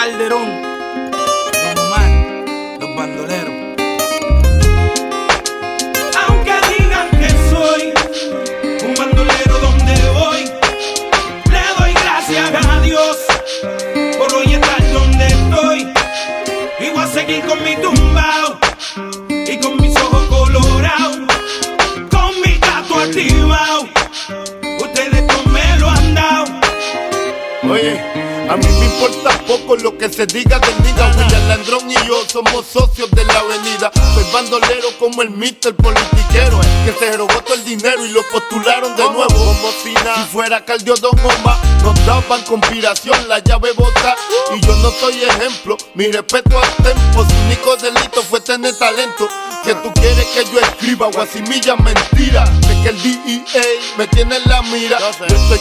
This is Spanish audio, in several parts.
Calderón, Don Omar, los bandoleros. Aunque digan que soy un bandolero donde voy, le doy gracias a Dios por hoy estar donde estoy. Y voy a seguir con mi tumbao y con mis ojos colorados, con mi gato activado. Ustedes no me lo han dado. Oye, a mí me importa poco lo que se diga del nigga. William Landrón y yo somos socios de la avenida. Soy bandolero como el Mr. Politiquero, que se robó todo el dinero y lo postularon de nuevo. Como si fuera Caldio Don Omar, nos daban conspiración, la llave bota. Y yo no soy ejemplo, mi respeto al tempo. Su único delito fue tener talento. Que tú quieres que yo escriba guasimilla mentira, de que el DEA me tiene en la mira. Yo estoy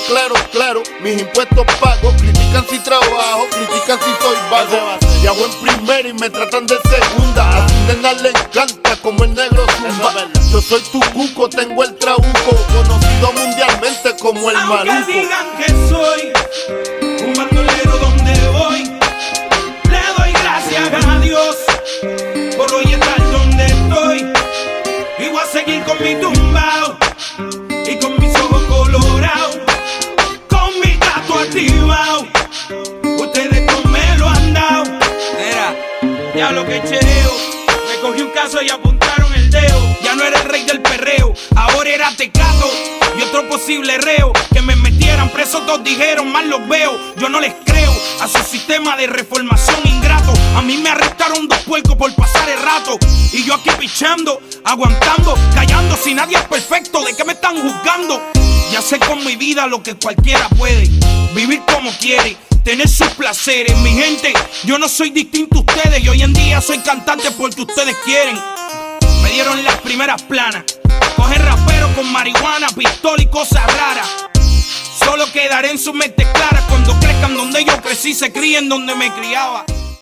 claro, mis impuestos pago. Critican si trabajo, critican si soy vago. Y hago en primera y me tratan de segunda. A su nena le encanta como el negro zumba. Yo soy tu cuco, tengo el trabuco, conocido mundialmente como el maluco. Aunque digan que soy un bandolero donde voy, le doy gracias a Dios por hoy estar donde estoy. Y voy a seguir con mi tumbao y con mis ojos colorados, con mi gato activado. Ustedes no me lo han dado. Mira, ya lo que chereo, me cogí un caso y apuntaron el dedo. Ya no era el rey del perreo, ahora era Tecato y otro posible reo. Que me metieran preso, todos dijeron, mal los veo. Yo no les creo a su sistema de reformación ingrato. A mí me arrestaron 2 puercos por pasar el rato, y yo aquí pichando, aguantando, callando. Si nadie es perfecto, ¿de qué me están juzgando? Ya sé con mi vida lo que cualquiera puede, vivir como quiere, tener sus placeres. Mi gente, yo no soy distinto a ustedes, y hoy en día soy cantante porque ustedes quieren. Me dieron las primeras planas, coger rapero con marihuana, pistola y cosas raras. Solo quedaré en sus mentes claras cuando crezcan donde yo crecí, se críen donde me criaba.